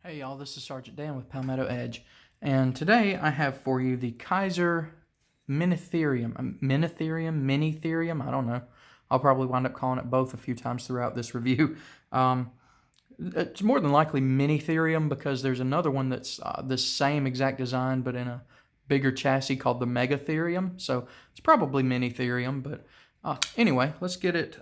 Hey y'all, this is Sergeant Dan with Palmetto Edge, and today I have for you the Kizer Minitherium, I don't know. I'll probably wind up calling it both a few times throughout this review. It's more than likely Minitherium because there's another one that's the same exact design but in a bigger chassis called the Megatherium, so it's probably Minitherium, but anyway, let's get it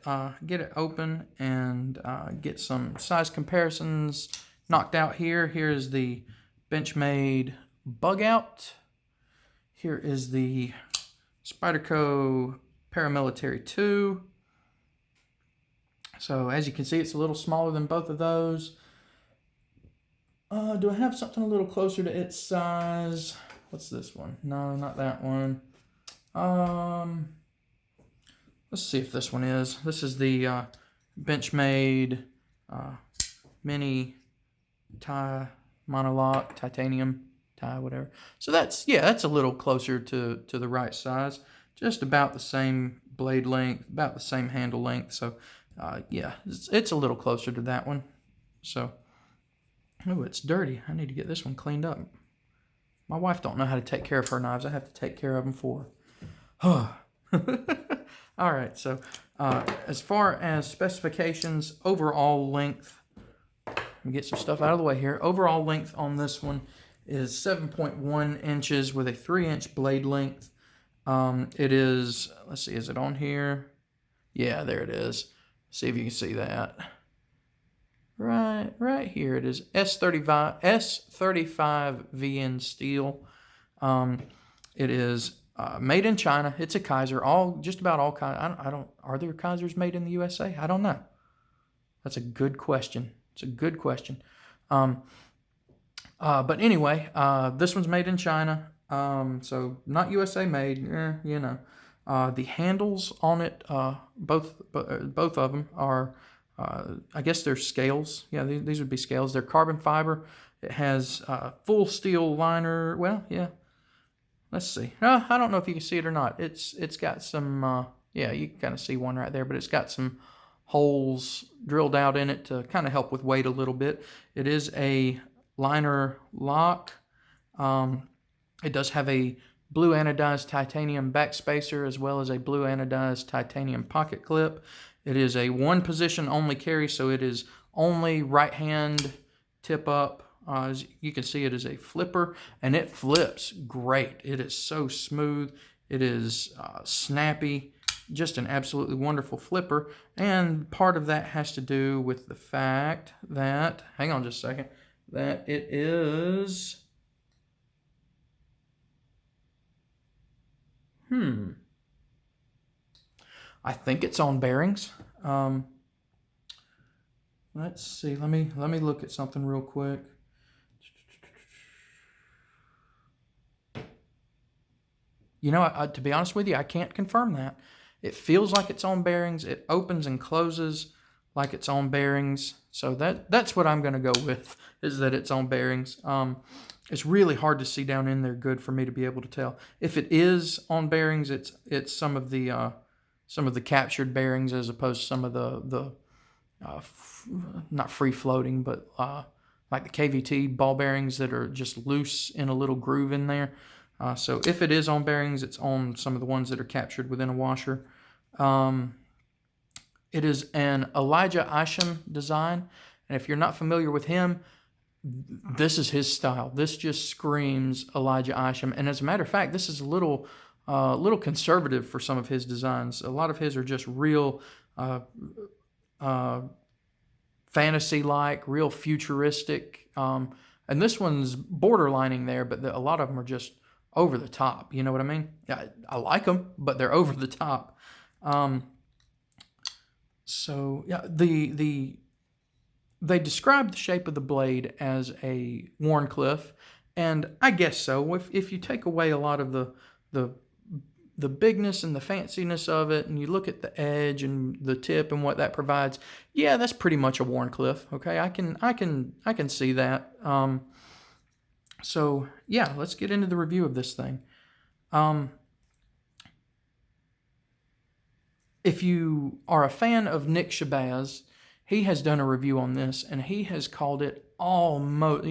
open and get some size comparisons knocked out here. Here's the Benchmade Bug Out. Here is the Spyderco Paramilitary 2. So as you can see, it's a little smaller than both of those. Do I have something a little closer to its size? What's this one? No, not that one. Let's see if this one is. This is the Benchmade Mini tie monolock titanium tie, whatever. So that's a little closer to the right size. Just about the same blade length, about the same handle length. So it's a little closer to that one. So oh, it's dirty. I need to get this one cleaned up. My wife don't know how to take care of her knives. I have to take care of them for her. All right, so as far as specifications, overall length, let me get some stuff out of the way here. Overall length on this one is 7.1 inches with a 3-inch blade length. It is, let's see, is it on here? Yeah, there it is. See if you can see that. Right here it is. S35 VN steel. It is made in China. It's a Kizer. Just about all Kizer. Are there Kizers made in the USA? I don't know. That's a good question. It's a good question. But anyway, this one's made in China. So not USA made. You know. The handles on it, both of them are, I guess they're scales. Yeah, these would be scales. They're carbon fiber. It has full steel liner. Well, yeah. Let's see. I don't know if you can see it or not. It's got some, yeah, you can kind of see one right there, but it's got some holes drilled out in it to kind of help with weight a little bit. It is a liner lock. It does have a blue anodized titanium backspacer as well as a blue anodized titanium pocket clip. It is a one position only carry, so it is only right hand tip up. As you can see, it is a flipper, and it flips great. It is so smooth. It is snappy. Just an absolutely wonderful flipper. And part of that has to do with the fact that, hang on just a second, that it is, I think it's on bearings. Let's see. Let me look at something real quick. You know, to be honest with you, I can't confirm that. It feels like it's on bearings. It opens and closes like it's on bearings. So that's what I'm going to go with, is that it's on bearings. It's really hard to see down in there good for me to be able to tell. If it is on bearings, it's some of the captured bearings as opposed to some of the not free floating, but like the KVT ball bearings that are just loose in a little groove in there. So if it is on bearings, it's on some of the ones that are captured within a washer. It is an Elijah Isham design, and if you're not familiar with him, this is his style. This just screams Elijah Isham, and as a matter of fact, this is a little conservative for some of his designs. A lot of his are just real fantasy-like, real futuristic, and this one's borderlining there, but a lot of them are just over the top. You know what I mean? I like them, but they're over the top. So yeah, they describe the shape of the blade as a Wharncliffe, and I guess so. If you take away a lot of the bigness and the fanciness of it, and you look at the edge and the tip and what that provides, yeah, that's pretty much a Wharncliffe. Okay, I can see that. So yeah, let's get into the review of this thing. If you are a fan of Nick Shabazz, he has done a review on this, and he has called it almost,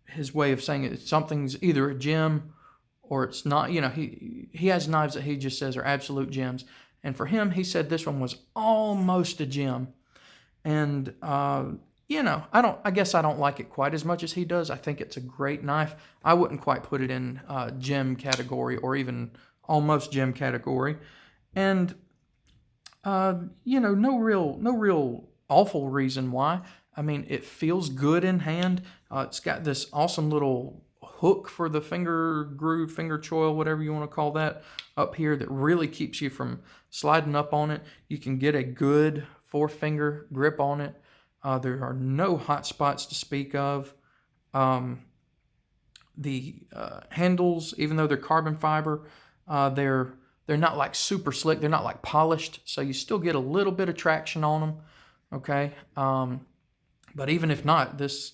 his way of saying it, something's either a gem or it's not. He has knives that he just says are absolute gems. And for him, he said this one was almost a gem. And I guess I don't like it quite as much as he does. I think it's a great knife. I wouldn't quite put it in gem category or even almost gem category. And no real awful reason why. I mean, it feels good in hand. It's got this awesome little hook for the finger groove, finger choil, whatever you want to call that, up here that really keeps you from sliding up on it. You can get a good 4-finger grip on it. There are no hot spots to speak of. The handles, even though they're carbon fiber, they're not like super slick. They're not like polished, so you still get a little bit of traction on them. Okay, but even if not, this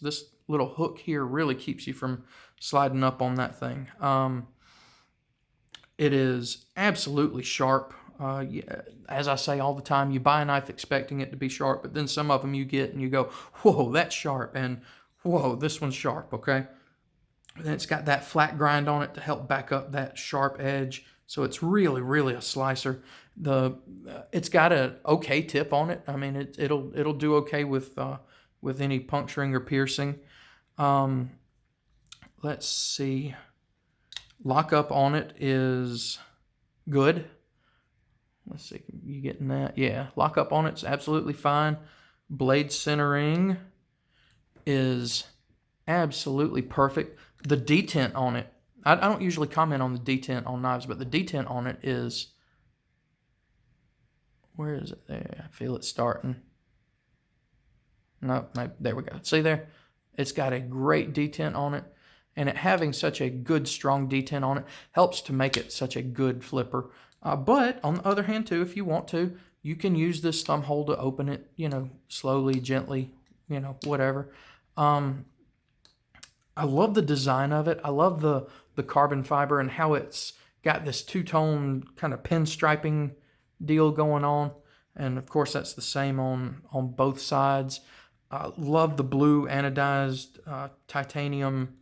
little hook here really keeps you from sliding up on that thing. It is absolutely sharp. As I say all the time, you buy a knife expecting it to be sharp, but then some of them you get and you go, whoa, that's sharp, and whoa, this one's sharp, okay? And it's got that flat grind on it to help back up that sharp edge, so it's really, really a slicer. It's got an okay tip on it. I mean, it'll do okay with any puncturing or piercing. Let's see. Lockup on it is good. Let's see, you getting that? Yeah, lockup on it's absolutely fine. Blade centering is absolutely perfect. The detent on it, I don't usually comment on the detent on knives, but the detent on it is, where is it? There, I feel it starting. No, there we go. See there? It's got a great detent on it, and it having such a good, strong detent on it helps to make it such a good flipper. But on the other hand, too, if you want to, you can use this thumb hole to open it, slowly, gently, whatever. I love the design of it. I love the carbon fiber and how it's got this two-tone kind of pinstriping deal going on. And, of course, that's the same on both sides. Love the blue anodized titanium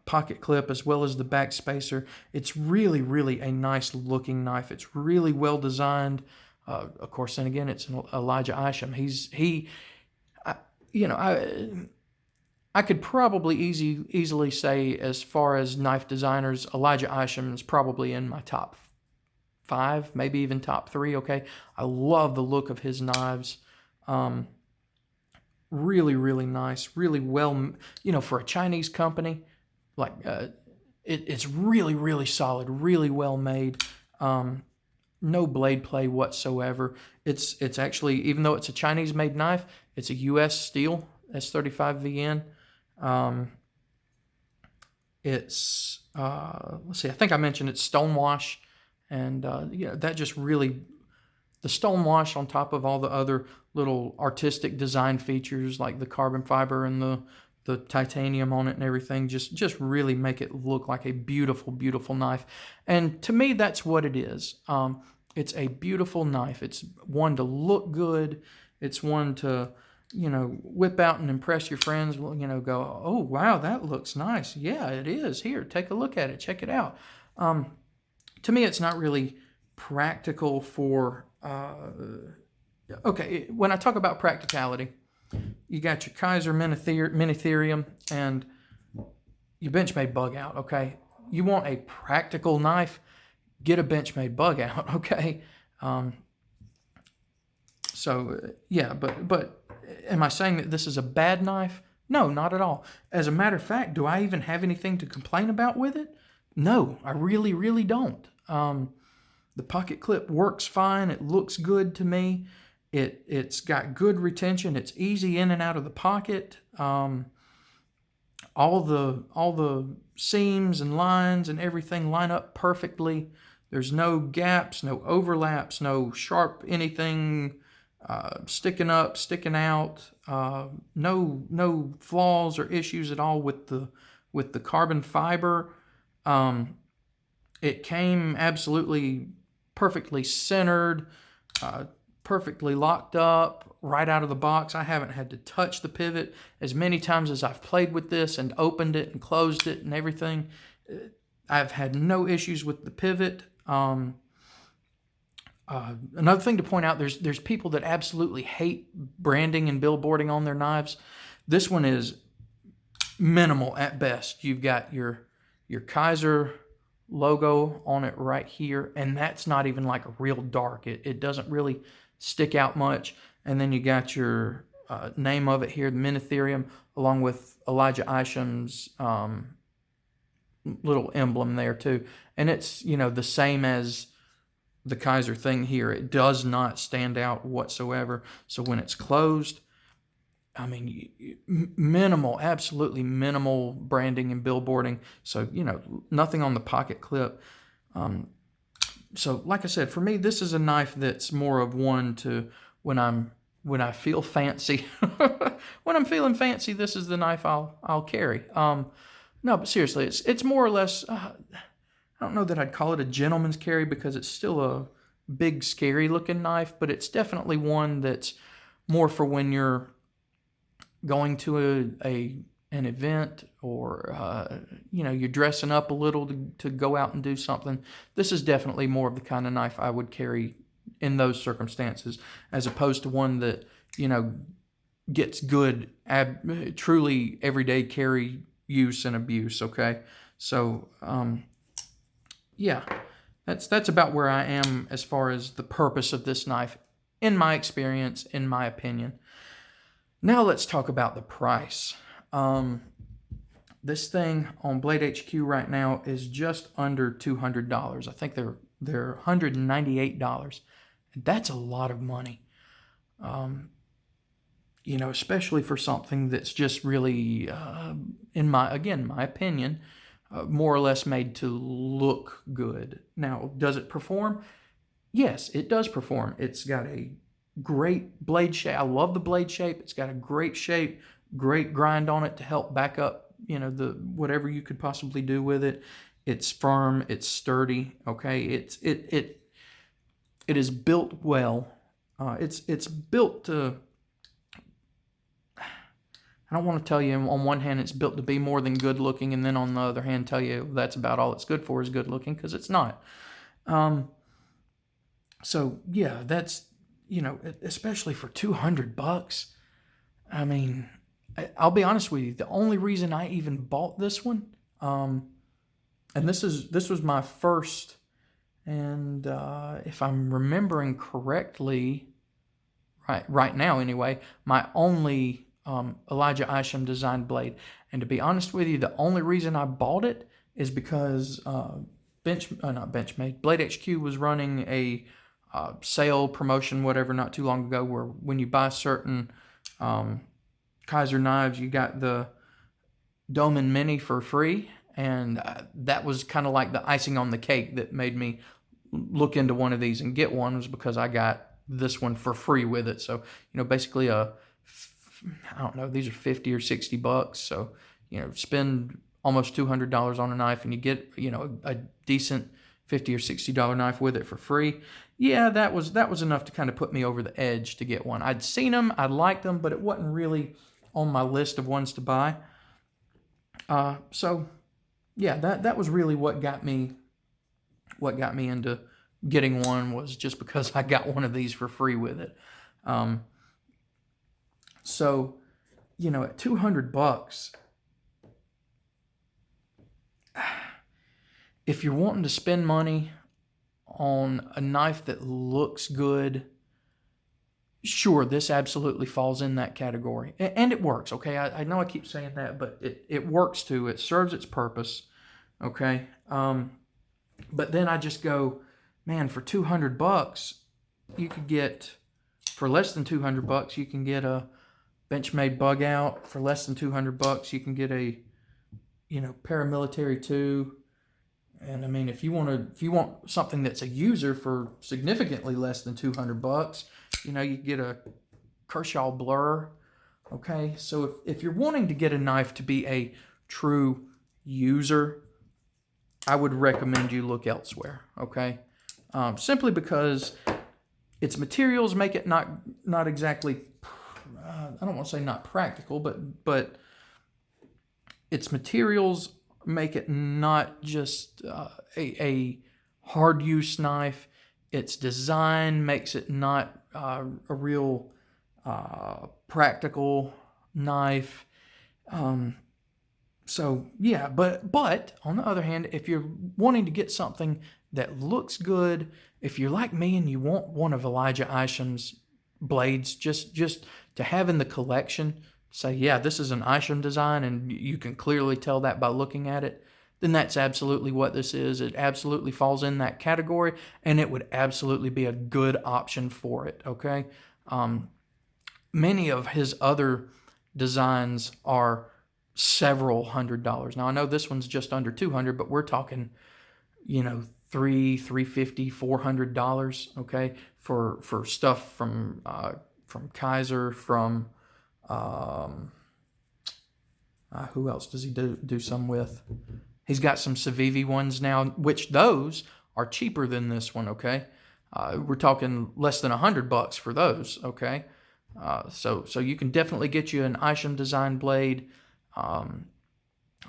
pocket clip as well as the back spacer. It's really, really a nice looking knife. It's really well designed. Of course, and again, it's an Elijah Isham. I could probably easily say, as far as knife designers, Elijah Isham is probably in my top 5, maybe even top 3. Okay, I love the look of his knives. Really, really nice. Really well, for a Chinese company. Like it's really, really solid, really well made. No blade play whatsoever. It's actually, even though it's a Chinese-made knife, it's a U.S. steel S35VN. It's let's see. I think I mentioned it's stonewash, and that just really, the stonewash on top of all the other little artistic design features like the carbon fiber and the titanium on it and everything just really make it look like a beautiful, beautiful knife. And to me, that's what it is. It's a beautiful knife. It's one to look good. It's one to, whip out and impress your friends. Go, oh, wow, that looks nice. Yeah, it is. Here, take a look at it. Check it out. To me, it's not really practical for, okay, when I talk about practicality, you got your Kizer Minitherium and your Benchmade bug out, okay? You want a practical knife, get a Benchmade bug out, okay? But am I saying that this is a bad knife? No, not at all. As a matter of fact, do I even have anything to complain about with it? No, I really, really don't. The pocket clip works fine. It looks good to me. It's got good retention. It's easy in and out of the pocket. All the seams and lines and everything line up perfectly. There's no gaps, no overlaps, no sharp anything sticking up, sticking out. No flaws or issues at all with the carbon fiber. It came absolutely perfectly centered. perfectly locked up right out of the box. I haven't had to touch the pivot as many times as I've played with this and opened it and closed it and everything. I've had no issues with the pivot. Another thing to point out, there's people that absolutely hate branding and billboarding on their knives. This one is minimal at best. You've got your Kizer logo on it right here, and that's not even like a real dark. It doesn't really stick out much. And then you got your name of it here, the Minitherium, along with Elijah Isham's little emblem there too. And it's, the same as the Kizer thing here. It does not stand out whatsoever. So when it's closed, I mean, minimal, absolutely minimal branding and billboarding. So, nothing on the pocket clip. So like I said, for me, this is a knife that's more of one to when I feel fancy. When I'm feeling fancy, this is the knife I'll carry. No, but seriously, it's more or less. I don't know that I'd call it a gentleman's carry because it's still a big, scary looking knife, but it's definitely one that's more for when you're going to an event, or you're dressing up a little to go out and do something. This is definitely more of the kind of knife I would carry in those circumstances, as opposed to one that gets good truly everyday carry use and abuse. Okay, so yeah, that's about where I am as far as the purpose of this knife, in my experience, in my opinion. Now let's talk about the price. This thing on Blade HQ right now is just under $200. I think they're $198. That's a lot of money. Especially for something that's just really, in my opinion, more or less made to look good. Now, does it perform? Yes, it does perform. It's got a great blade shape. I love the blade shape. It's got a great shape, great grind on it to help back up, the whatever you could possibly do with it. It's firm. It's sturdy. Okay, it is built well. It's built to. I don't want to tell you on one hand it's built to be more than good looking, and then on the other hand tell you that's about all it's good for is good looking, because it's not. So yeah, that's, especially for $200. I mean, I'll be honest with you. The only reason I even bought this one, and this was my first, and if I'm remembering correctly, right now anyway, my only Elijah Isham designed blade. And to be honest with you, the only reason I bought it is because Blade HQ was running a sale, promotion, whatever, not too long ago, where when you buy certain Kizer knives, you got the Doman Mini for free, and that was kind of like the icing on the cake that made me look into one of these and get one, was because I got this one for free with it. So, basically I don't know, these are $50 or $60. So, spend almost $200 on a knife and you get, a decent $50 or $60 knife with it for free. Yeah, that was enough to kind of put me over the edge to get one. I'd seen them, I liked them, but it wasn't really on my list of ones to buy. So yeah, that was really what got me into getting one, was just because I got one of these for free with it. So, at $200, if you're wanting to spend money on a knife that looks good, sure, this absolutely falls in that category. And it works, okay? I know I keep saying that, but it works too. It serves its purpose, okay? But then I just go, man, for $200, you could get, for less than $200, you can get a Benchmade bug out. For less than $200, you can get a, paramilitary 2. And I mean, if you want something that's a user for significantly less than $200, you can get a Kershaw Blur. Okay, so if you're wanting to get a knife to be a true user, I would recommend you look elsewhere. Okay, simply because its materials make it not exactly, I don't want to say not practical, but its materials make it not just a hard use knife. Its design makes it not a real practical knife. So yeah, but on the other hand, if you're wanting to get something that looks good, if you're like me and you want one of Elijah Isham's blades just to have in the collection, say, yeah, this is an Isham design, and you can clearly tell that by looking at it, then that's absolutely what this is. It absolutely falls in that category, and it would absolutely be a good option for it, okay? Many of his other designs are several $100s. Now, I know this one's just under $200, but we're talking, $350, $400, okay, for stuff from Kizer, from who else does he do some with? He's got some Civivi ones now, which those are cheaper than this one, okay? We're talking less than $100 for those, okay? So you can definitely get you an Isham design blade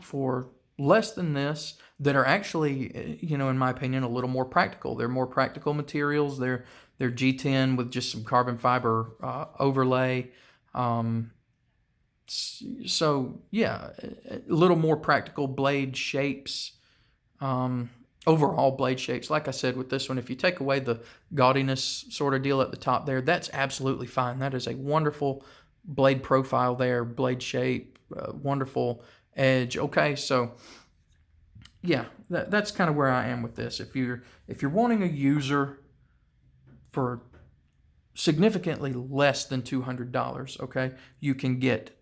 for less than this, that are actually, in my opinion, a little more practical. They're more practical materials. They're G10 with just some carbon fiber overlay. So yeah, a little more practical blade shapes. Overall blade shapes. Like I said with this one, if you take away the gaudiness sort of deal at the top there, that's absolutely fine. That is a wonderful blade profile there, blade shape, wonderful edge. Okay, so yeah, that's kind of where I am with this. If you're wanting a user for significantly less than $200, okay, you can get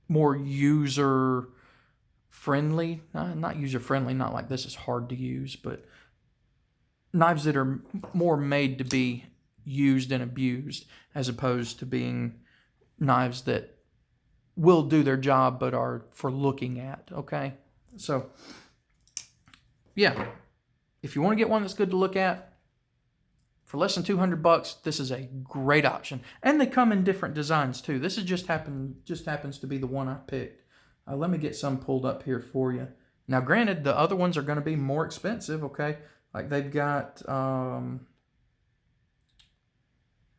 more user friendly, not user friendly, not like this is hard to use, but knives that are more made to be used and abused, as opposed to being knives that will do their job but are for looking at, okay? So yeah, if you want to get one that's good to look at for less than $200, this is a great option. And they come in different designs too. This is just happens to be the one I picked. Let me get some pulled up here for you. Now, granted, the other ones are going to be more expensive, okay? Like they've got,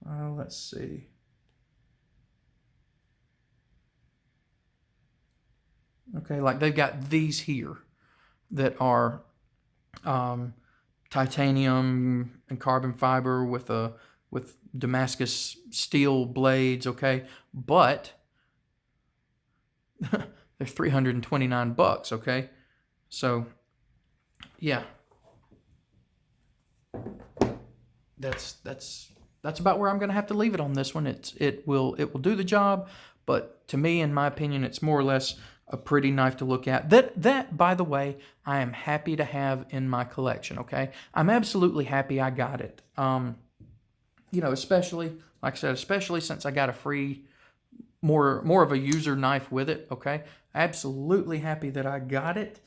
let's see. Okay, like they've got these here that are titanium and carbon fiber with Damascus steel blades, okay? But they're $329, okay? So yeah, that's about where I'm going to have to leave it on this one. It will do the job, but to me, in my opinion, it's more or less a pretty knife to look at. That by the way, I am happy to have in my collection, okay? I'm absolutely happy I got it. Especially, like I said, especially since I got a free, more of a user knife with it, okay? Absolutely happy that I got it.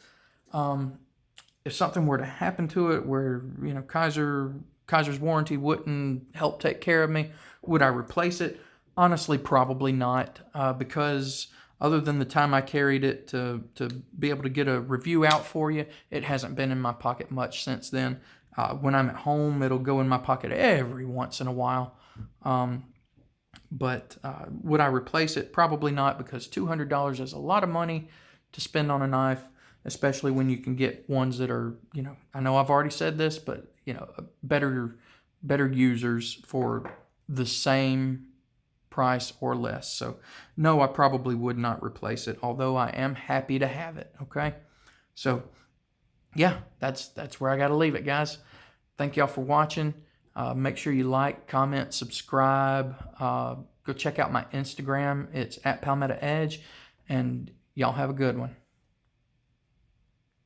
If something were to happen to it where, Kizer's warranty wouldn't help take care of me, would I replace it? Honestly, probably not, because other than the time I carried it to be able to get a review out for you, it hasn't been in my pocket much since then. When I'm at home, it'll go in my pocket every once in a while. But would I replace it? Probably not, because $200 is a lot of money to spend on a knife, especially when you can get ones that are, I know I've already said this, but, better users for the same price or less. So no, I probably would not replace it, although I am happy to have it, okay? So yeah, that's where I got to leave it, guys. Thank y'all for watching. Make sure you like, comment, subscribe. Go check out my Instagram. It's @PalmettoEdge, and y'all have a good one.